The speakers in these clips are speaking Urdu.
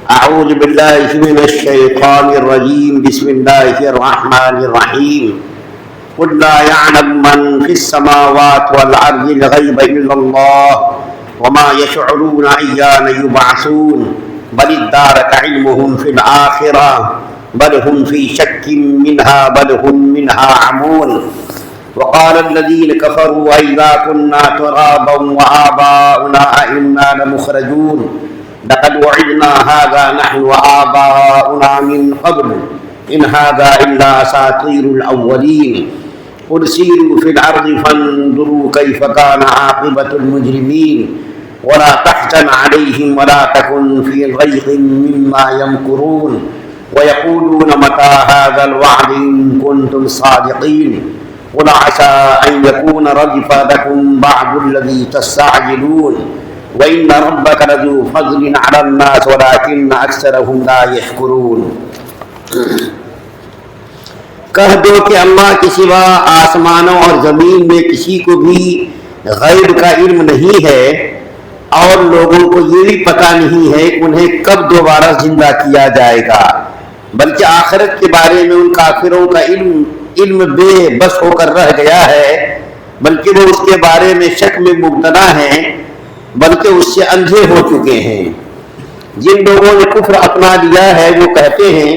أعوذ بالله من الشيطان الرجيم. بسم الله الرحمن الرحيم. قل لا يعلم من في السماوات والأرض الغيب إلا الله وما يشعرون أيان يبعثون بل ادارك علمهم في الآخرة بل هم في شك منها بل هم منها عمون. وقال الذين كفروا أئذا كنا ترابا وآباؤنا أئنا لمخرجون لقد وعدنا هذا نحن وآباؤنا من قبل إن هذا إلا أساطير الأولين. قل سيروا في الأرض فانظروا كيف كان عاقبة المجرمين ولا تحزن عليهم ولا تكن في ضيق مما يمكرون ويقولون متى هذا الوعد إن كنتم صادقين. قل عسى أن يكون ردف لكم بعض الذي تستعجلون وإن ربك لذو فضل على الناس ولكن أكثرهم لا يشكرون. کہہ دو کہ اللہ کے سوا آسمانوں اور زمین میں کسی کو بھی غیب کا علم نہیں ہے اور لوگوں کو یہ بھی پتہ نہیں ہے کہ انہیں کب دوبارہ زندہ کیا جائے گا، بلکہ آخرت کے بارے میں ان کافروں کا علم بے بس ہو کر رہ گیا ہے، بلکہ وہ اس کے بارے میں شک میں مبتلا ہیں، بلکہ اس سے اندھے ہو چکے ہیں۔ جن لوگوں نے کفر اپنا لیا ہے وہ کہتے ہیں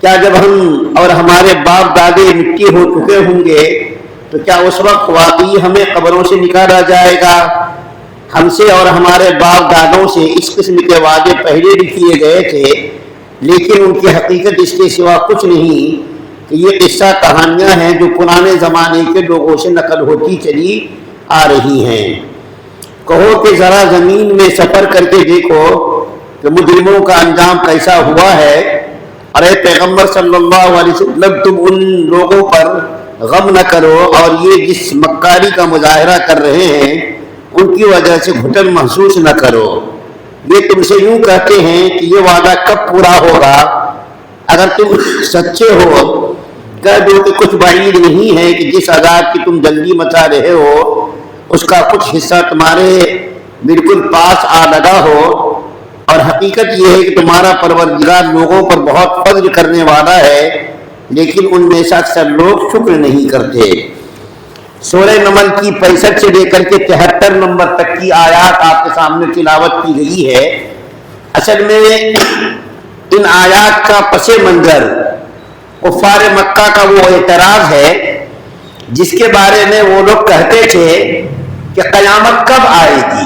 کیا جب ہم اور ہمارے باپ دادے مٹی ہو چکے ہوں گے تو کیا اس وقت واقعی ہمیں قبروں سے نکالا جائے گا؟ ہم سے اور ہمارے باپ دادوں سے اس قسم کے وعدے پہلے بھی کیے گئے تھے، لیکن ان کی حقیقت اس کے سوا کچھ نہیں کہ یہ قصہ کہانیاں ہیں جو پرانے زمانے کے لوگوں سے نقل ہوتی چلی آ رہی ہیں۔ کہو کہ ذرا زمین میں سفر کر کے دیکھو کہ مجرموں کا انجام کیسا ہوا ہے۔ ارے پیغمبر صلی اللہ علیہ وسلم تم ان لوگوں پر غم نہ کرو اور یہ جس مکاری کا مظاہرہ کر رہے ہیں ان کی وجہ سے گھٹن محسوس نہ کرو۔ یہ تم سے یوں کہتے ہیں کہ یہ وعدہ کب پورا ہوگا؟ اگر تم سچے ہو کہہ دو کہ کچھ بعید نہیں ہے کہ جس عذاب کی تم جلدی مچا رہے ہو اس کا کچھ حصہ تمہارے بالکل پاس آ لگا ہو، اور حقیقت یہ ہے کہ تمہارا پروردگار لوگوں پر بہت فضل کرنے والا ہے، لیکن ان میں سے اکثر لوگ شکر نہیں کرتے۔ سورہ نمل کی 65 سے لے کر کے 73 نمبر تک کی آیات آپ کے سامنے تلاوت کی گئی ہے۔ اصل میں ان آیات کا پس منظر کفار مکہ کا وہ اعتراض ہے جس کے بارے میں وہ لوگ کہتے تھے کہ قیامت کب آئے گی۔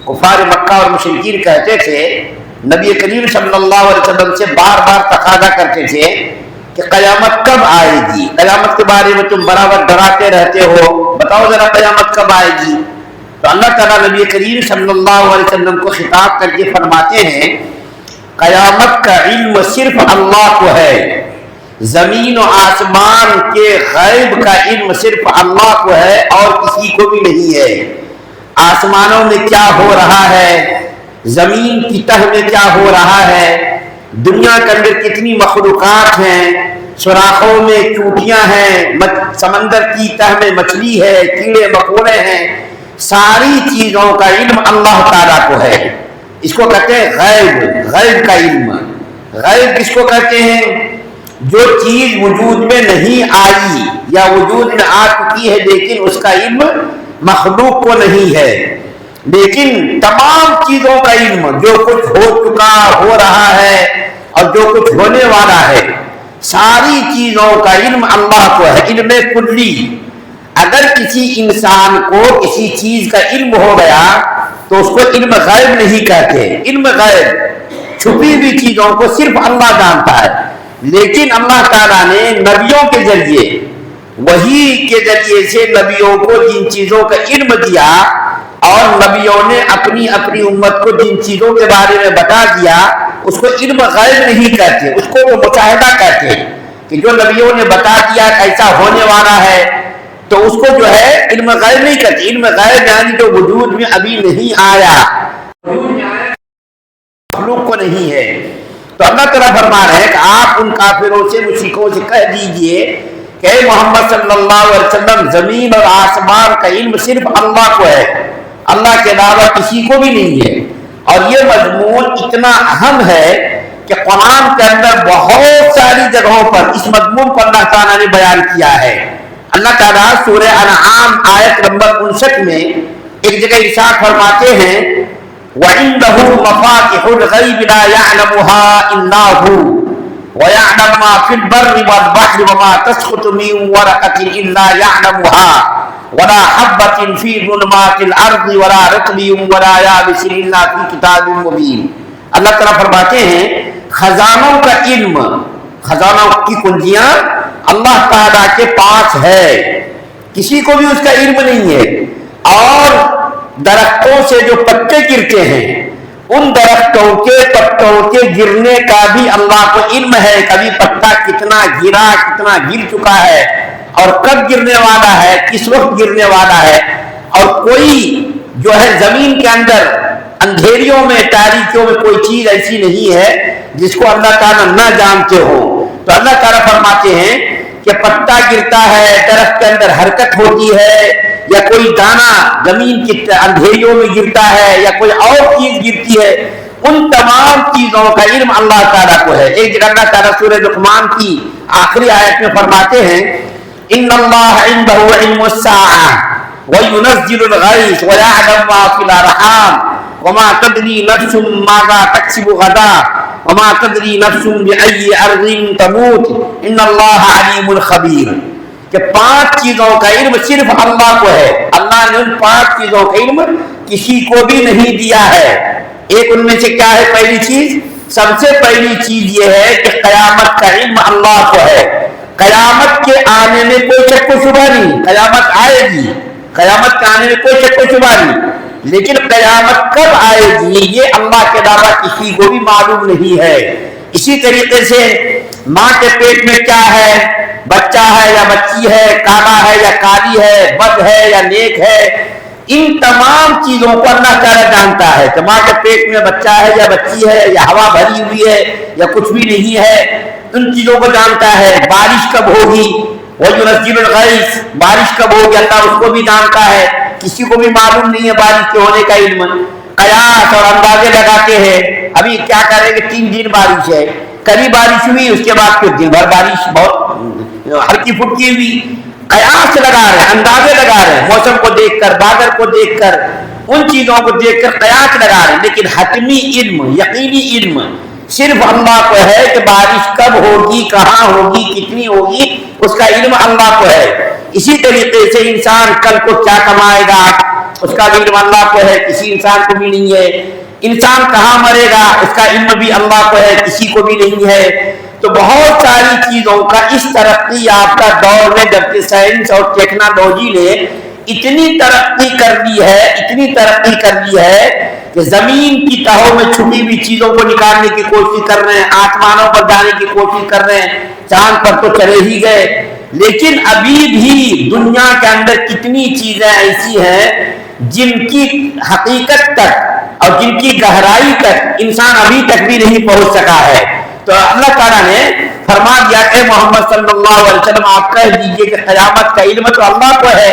کفار مکہ اور مشرکین کہتے تھے، نبی کریم صلی اللہ علیہ وسلم سے بار بار تقاضا کرتے تھے کہ قیامت کب آئے گی، قیامت کے بارے میں تم برابر ڈراتے رہتے ہو، بتاؤ ذرا قیامت کب آئے گی۔ تو اللہ تعالیٰ نبی کریم صلی اللہ علیہ وسلم کو خطاب کر کے فرماتے ہیں قیامت کا علم صرف اللہ کو ہے، زمین و آسمان کے غیب کا علم صرف اللہ کو ہے اور کسی کو بھی نہیں ہے۔ آسمانوں میں کیا ہو رہا ہے، زمین کی تہ میں کیا ہو رہا ہے، دنیا کے اندر کتنی مخلوقات ہیں، سوراخوں میں چوٹیاں ہیں، سمندر کی تہ میں مچھلی ہے، کیڑے مکوڑے ہیں، ساری چیزوں کا علم اللہ تعالیٰ کو ہے۔ اس کو کہتے ہیں غیب، غیب کا علم۔ غیب کس کو کہتے ہیں؟ جو چیز وجود میں نہیں آئی یا وجود میں آ چکی ہے لیکن اس کا علم مخلوق کو نہیں ہے، لیکن تمام چیزوں کا علم جو کچھ ہو چکا، ہو رہا ہے اور جو کچھ ہونے والا ہے، ساری چیزوں کا علم اللہ کو ہے، علم کلی۔ اگر کسی انسان کو کسی چیز کا علم ہو گیا تو اس کو علم غیب نہیں کہتے۔ علم غیب چھپی ہوئی چیزوں کو صرف اللہ جانتا ہے، لیکن اللہ تعالیٰ نے نبیوں کے ذریعے، وحی کے ذریعے سے نبیوں کو جن چیزوں کا علم دیا اور نبیوں نے اپنی اپنی امت کو جن چیزوں کے بارے میں بتا دیا اس کو علم غیب نہیں کہتے، اس کو وہ مشاہدہ کہتے ہیں کہ جو نبیوں نے بتا دیا ایسا ہونے والا ہے تو اس کو جو ہے علم غیب نہیں کہتے۔ علم غیب یعنی جو وجود میں ابھی نہیں آیا، مخلوق کو نہیں ہے۔ تو اللہ تعالیٰ فرما رہے ہیں کہ آپ ان کافروں سے، مشرکوں سے کہہ دیجئے کہ اے محمد صلی اللہ علیہ وسلم زمین اور آسمان کا علم صرف اللہ کو ہے، اللہ کے علاوہ کسی کو بھی نہیں ہے۔ اور یہ مضمون اتنا اہم ہے کہ قرآن کے اندر بہت ساری جگہوں پر اس مضمون کو اللہ تعالیٰ نے بیان کیا ہے۔ اللہ تعالیٰ سورہ انعام آیت نمبر 59 میں ایک جگہ ارشاد فرماتے ہیں وَعِندَهُ مَفَاتِحُ الْغَيْبِ لَا يَعْلَمُهَا إِلَّا هُوَ وَيَعْلَمُ مَا فِي الْبَرِّ وَالْبَحْرِ وَمَا تَسْقُطُ مِنْ وَرَقَةٍ إِلَّا يَعْلَمُهَا وَلَا حَبَّةٍ فِي ظُلُمَاتِ الْأَرْضِ وَلَا رَطْبٍ وَلَا يَابِسٍ إِلَّا فِي كِتَابٍ مُبِينٍ۔ اللہ تعالیٰ فرماتے ہیں خزانوں کا علم، خزانوں کی کنجیاں اللہ تعالیٰ کے پاس ہے، کسی کو بھی اس کا علم نہیں ہے۔ اور درختوں سے جو پتے گرتے ہیں ان درختوں کے پتوں کے گرنے کا بھی اللہ کو علم ہے، کبھی پتا کتنا گرا، کتنا گر چکا ہے اور کب گرنے والا ہے، کس وقت گرنے والا ہے۔ اور کوئی جو ہے زمین کے اندر اندھیریوں میں، تاریکیوں میں کوئی چیز ایسی نہیں ہے جس کو اللہ تعالیٰ نہ جانتے ہو۔ تو اللہ تعالیٰ فرماتے ہیں کہ پتا گرتا ہے، درخت کے اندر حرکت ہوتی ہے، یا کوئی دانہ زمین کی اندھیریوں میں گرتا ہے، یا کوئی اور چیز گرتی ہے، ان تمام چیزوں کا علم اللہ تعالیٰ کو ہے۔ ایک جگہ اللہ تعالیٰ سورہ لقمان کی آخری آیت میں فرماتے ہیں ان اللہ عنده علم الساعة وينزل الغيث ويعلم ما في الارحام وما تدري نفس ماذا تكسب غدا وما تدري نفس بأي أرض تموت ان اللہ علیم خبیر، کہ 5 چیزوں کا علم صرف اللہ کو ہے۔ اللہ نے ان 5 چیزوں کا علم کسی کو بھی نہیں دیا ہے۔ ایک ان میں سے کیا ہے؟ پہلی چیز، سب سے پہلی چیز یہ ہے کہ قیامت کا علم اللہ کو ہے۔ قیامت کے آنے میں کوئی شک و شبہ نہیں، قیامت آئے گی، قیامت کے آنے میں کوئی شک و شبہ نہیں، لیکن قیامت کب آئے گی یہ اللہ کے علاوہ کسی کو بھی معلوم نہیں ہے۔ اسی طریقے سے ماں کے پیٹ میں کیا ہے، بچہ ہے یا بچی ہے، کالا ہے یا کالی ہے، بد ہے یا نیک ہے، ان تمام چیزوں کو اللہ تعالیٰ جانتا ہے کہ ماں کے پیٹ میں بچہ ہے یا بچی ہے، یا ہوا بھری ہوئی ہے یا کچھ بھی نہیں ہے، ان چیزوں کو جانتا ہے۔ بارش کب ہوگی، وَيُنَزِّلُ الْغَيْثَ، بارش کب ہوگی اللہ اس کو بھی جانتا ہے، کسی کو بھی معلوم نہیں ہے بارش کے ہونے کا علم۔ قیاس اور اندازے لگاتے ہیں، ابھی کیا کریں گے، 3 دن بارش ہے، کبھی بارش ہوئی، اس کے بعد پھر دن بھر بارش بہت ہلکی پھلکی ہوئی۔ قیاس لگا رہے ہیں، اندازے لگا رہے ہیں، موسم کو دیکھ کر، بادل کو دیکھ کر، ان چیزوں کو دیکھ کر قیاس لگا رہے ہیں، لیکن حتمی علم، یقینی علم صرف اللہ کو ہے کہ بارش کب ہوگی، کہاں ہوگی، کتنی ہوگی، اس کا علم اللہ کو ہے۔ اسی طریقے سے انسان کل کو کیا کمائے گا، اس کا علم اللہ کو ہے، کسی انسان کو بھی نہیں ہے۔ انسان کہاں مرے گا، اس کا علم بھی اللہ کو ہے، کسی کو بھی نہیں ہے۔ تو بہت ساری چیزوں کا اس ترقی یافتہ دور میں، جبکہ سائنس اور ٹیکنالوجی نے اتنی ترقی کر لی ہے، اتنی ترقی کر لی ہے کہ زمین کی تہوں میں چھپی ہوئی چیزوں کو نکالنے کی کوشش کر رہے ہیں، آسمانوں پر جانے کی کوشش کر رہے ہیں، چاند پر تو چلے ہی گئے، لیکن ابھی بھی دنیا کے اندر کتنی چیزیں ایسی ہیں جن کی حقیقت تک اور جن کی گہرائی تک انسان ابھی تک بھی نہیں پہنچ سکا ہے۔ تو اللہ تعالیٰ نے فرما دیا کہ محمد صلی اللہ علیہ وسلم آپ کہہ دیجئے کہ قیامت کا علم تو اللہ کو ہے،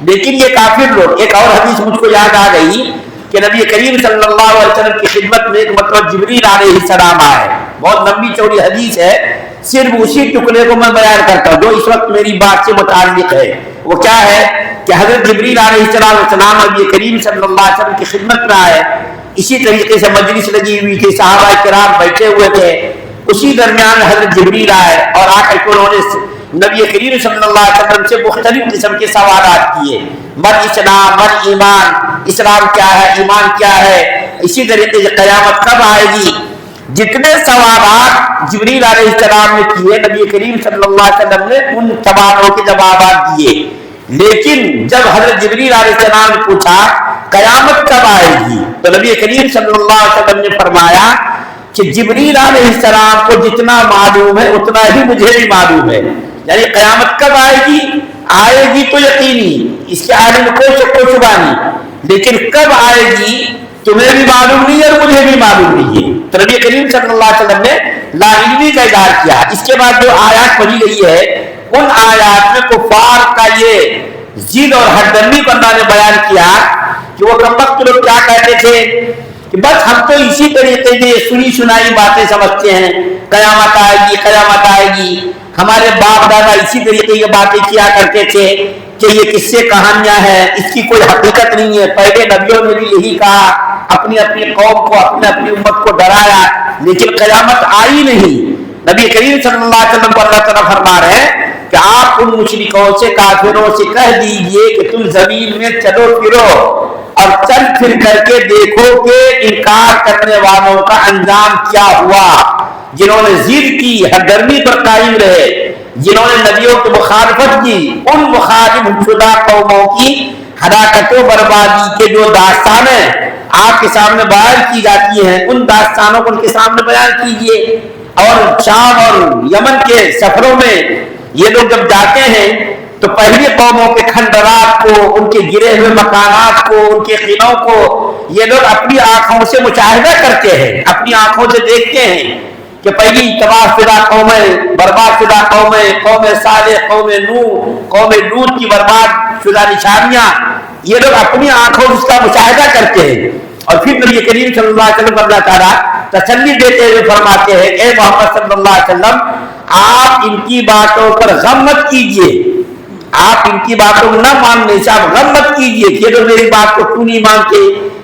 لیکن یہ کافر لوگ، ایک اور حدیث مجھ کو یاد آ گئی کہ نبی کریم صلی اللہ علیہ وسلم کی خدمت میں ایک مرتبہ جبریل علیہ السلام آئے، بہت لمبی چوڑی حدیث ہے، صرف اسی ٹکڑے کو میں بیان کرتا ہوں جو اس وقت میری بات سے متعلق ہے۔ وہ کیا ہے کہ حضرت جبریل علیہ السلام نبی کریم صلی اللہ علیہ وسلم کی خدمت میں آئے، اسی طریقے سے مجلس لگی ہوئی تھی، صحابہ کرام بیٹھے ہوئے تھے، اسی درمیان حضرت جبریل آئے اور آ کر کے انہوں نے نبی کریم صلی اللہ علیہ وسلم سے مختلف قسم کے سوالات کیے، من اسلام، من ایمان، اسلام کیا ہے، ایمان کیا ہے، اسی طریقے سے قیامت کب آئے گی۔ جتنے سوالات جبریل علیہ السلام نے کیے، نبی کریم صلی اللہ علیہ وسلم نے ان سوالوں کے جوابات دیے، لیکن جب حضرت جبریل علیہ السلام نے پوچھا قیامت کب آئے گی تو نبی کریم صلی اللہ علیہ وسلم نے فرمایا کہ جبریل علیہ السلام کو جتنا معلوم ہے اتنا ہی مجھے بھی معلوم ہے، یعنی قیامت کب آئے گی، آئے گی تو یقینی، اس کے آنے میں کوئی شک و شبہ نہیں، لیکن کب آئے گی تمہیں بھی معلوم نہیں اور مجھے بھی معلوم نہیں ہے۔ تو نبی کریم صلی اللہ علیہ وسلم نے لا علمی کا اظہار کیا۔ اس کے بعد جو آیات پڑھی گئی ہے ان آیات میں کفار کا یہ ضد اور ہردمی کو اللہ نے بیان کیا کہ وہ کم وقت لوگ کیا کہتے تھے کہ بس ہم تو اسی طریقے سے سنی سنائی باتیں سمجھتے ہیں، قیامت آئے گی قیامت آئے گی، ہمارے باپ دادا اسی طریقے کی باتیں کیا کرتے تھے کہ یہ قصے کہانیاں ہیں، اس کی کوئی حقیقت نہیں ہے۔ پہلے نبیوں نے بھی یہی کہا، اپنی اپنی قوم کو اپنی امت کو ڈرایا، لیکن قیامت آئی نہیں۔ نبی کریم صلی اللہ علیہ وسلم کو اللہ تعالیٰ فرما رہے ہیں کہ آپ ان مشرکوں سے کافروں سے کہہ دیجئے کہ تم زمین میں چلو پھرو اور چل پھر کر کے دیکھو کہ انکار کرنے والوں کا انجام کیا ہوا، جنہوں نے ضد کی، ہرگرمی پر قائم رہے، جنہوں نے نبیوں کی مخالفت کی، ان مخالف شدہ قوموں کی ہلاکت و بربادی کے جو داستانیں آپ کے سامنے بیان کی جاتی ہیں، ان داستانوں کو ان کے سامنے بیان کیجیے۔ اور شام اور یمن کے سفروں میں یہ لوگ جب جاتے ہیں تو پہلی قوموں کے کھنڈرات کو، ان کے گرے ہوئے مکانات کو، ان کے قلعوں کو یہ لوگ اپنی آنکھوں سے مشاہدہ کرتے ہیں، اپنی آنکھوں سے دیکھتے ہیں کہ پہلی تباہ شدہ قومیں، برباد شدہ قومیں، قوم صالح، قوم نوح، قوم لوط کی برباد شدہ نشانیاں یہ لوگ اپنی آنکھوں سے اس کا مشاہدہ کرتے ہیں۔ اور پھر نبی کریم صلی اللہ علیہ وسلم اللہ تعالیٰ تسلی دیتے ہوئے فرماتے ہیں، اے محمد صلی اللہ علیہ وسلم آپ ان کی باتوں پر غم مت کیجئے، آپ ان کی باتوں کو نہ ماننے سے آپ غم مت کیجئے کہ یہ لوگ میری بات کو کیوں نہیں مانتے،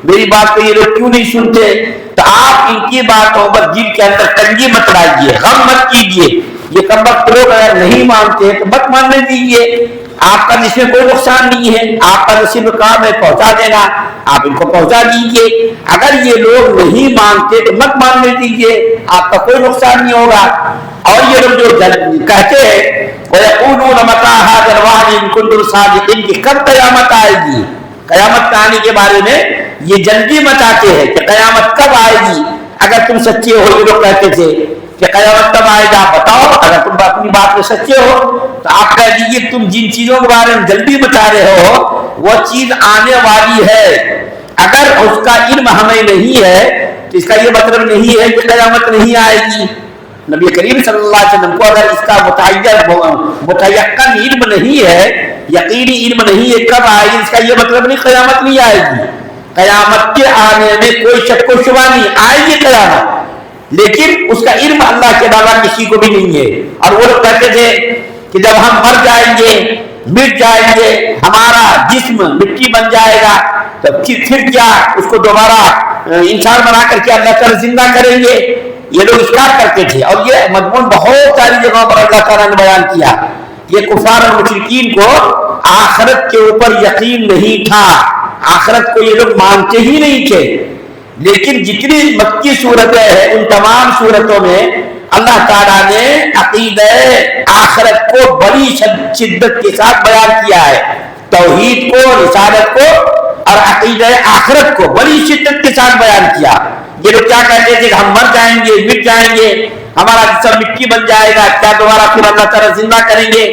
میری بات کو یہ لوگ کیوں نہیں سنتے، تو آپ ان کی باتوں پر دل کے اندر تنگی مت لائیے، غم مت کیجئے۔ یہ کم وقت لوگ اگر نہیں مانتے تو مت ماننے دیجیے، آپ کا اس میں کوئی نقصان نہیں ہے، آپ کا نصیب کام ہے پہنچا دینا، آپ ان کو پہنچا دیجیے۔ اگر یہ لوگ نہیں مانتے تو مت ماننے دیجیے، آپ کا کوئی نقصان نہیں ہوگا۔ اور یہ لوگ جو کہتے ہیں وَيَقُولُونَ مَتَىٰ هَٰذَا الْوَعْدُ إِن كُنتُمْ صَادِقِينَ کہ کب قیامت آئے گی، قیامت آنے کے بارے میں یہ جلدی مچاتے ہیں کہ قیامت کب آئے گی، اگر تم سچے ہو۔ یہ لوگ کہتے تھے کہ قیامت کب آئے گا بتاؤ، اگر تم اپنی بات میں سچے ہو تو آپ کہہ دیجیے تم جن چیزوں کے بارے میں جلدی مچا رہے ہو وہ چیز آنے والی ہے، اگر اس کا علم ہمیں نہیں ہے تو اس کا یہ مطلب نہیں ہے کہ قیامت نہیں آئے گی۔ نبی کریم صلی اللہ علیہ وسلم کو اگر اس کا متیقن علم نہیں ہے، یقینی علم نہیں ہے کب آئے گی، اس کا یہ مطلب نہیں قیامت نہیں آئے گی۔ قیامت کے آنے میں کوئی شک و شبہ نہیں، آئے گی قیامت، لیکن اس کا علم اللہ کے علاوہ کسی کو بھی نہیں ہے۔ اور وہ لوگ کہتے تھے کہ جب ہم مر جائیں گے، مٹ جائیں گے، ہمارا جسم مٹی بن جائے گا تو پھر کیا اس کو دوبارہ انسان بنا کر کے اللہ تعالیٰ زندہ کریں گے، یہ لوگ انکار کرتے تھے۔ اور یہ مضمون بہت ساری جگہوں پر اللہ تعالیٰ نے بیان کیا۔ یہ کفار اور مشرکین کو آخرت کے اوپر یقین نہیں تھا، آخرت کو یہ لوگ مانتے ہی نہیں تھے، لیکن جتنی مکی صورتیں ہیں ان تمام صورتوں میں اللہ تعالیٰ نے عقیدہ آخرت کو بڑی شدت کے ساتھ بیان کیا ہے، توحید کو، رسالت کو اور عقیدہ آخرت کو بڑی شدت کے ساتھ بیان کیا۔ یہ لوگ کیا کہتے تھے کہ ہم مر جائیں گے، مٹ جائیں گے، ہمارا جسم مٹی بن جائے گا، کیا دوبارہ پھر اللہ تعالیٰ زندہ کریں گے؟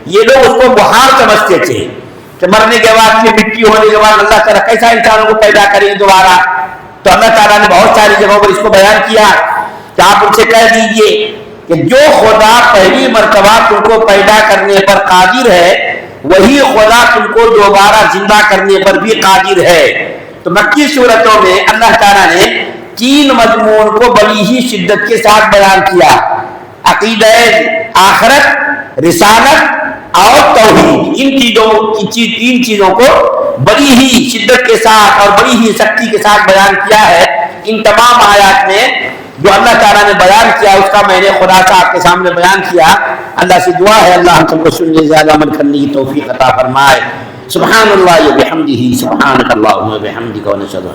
یہ لوگ اس کو محال سمجھتے تھے کہ مرنے کے بعد پھر مٹی ہونے کے بعد اللہ تعالیٰ کیسا انسانوں کو پیدا کریں گے دوبارہ۔ تو اللہ تعالیٰ نے بہت ساری جگہوں پر اس کو بیان کیا کہ آپ ان سے کہہ دیجئے کہ جو خدا پہلی مرتبہ تم کو پیدا کرنے پر قادر ہے وہی خدا تم کو دوبارہ زندہ کرنے پر بھی قادر ہے۔ تو مکی صورتوں میں اللہ تعالیٰ نے تین مضمون کو بڑی ہی شدت کے ساتھ بیان کیا، عقیدہ آخرت، رسالت اور توحید۔ ان تین چیزوں کو بڑی ہی شدت کے ساتھ اور بڑی ہی سختی کے ساتھ بیان کیا ہے۔ ان تمام آیات میں جو اللہ تعالیٰ نے بیان کیا اس کا میں نے خلاصہ آپ کے سامنے بیان کیا۔ اللہ سے دعا ہے اللہ ہم سب کو سننے زیادہ عمل کرنے کی توفیق عطا فرمائے۔ سبحان اللہ و بحمدہ، سبحانک اللہم و بحمدک و نشہد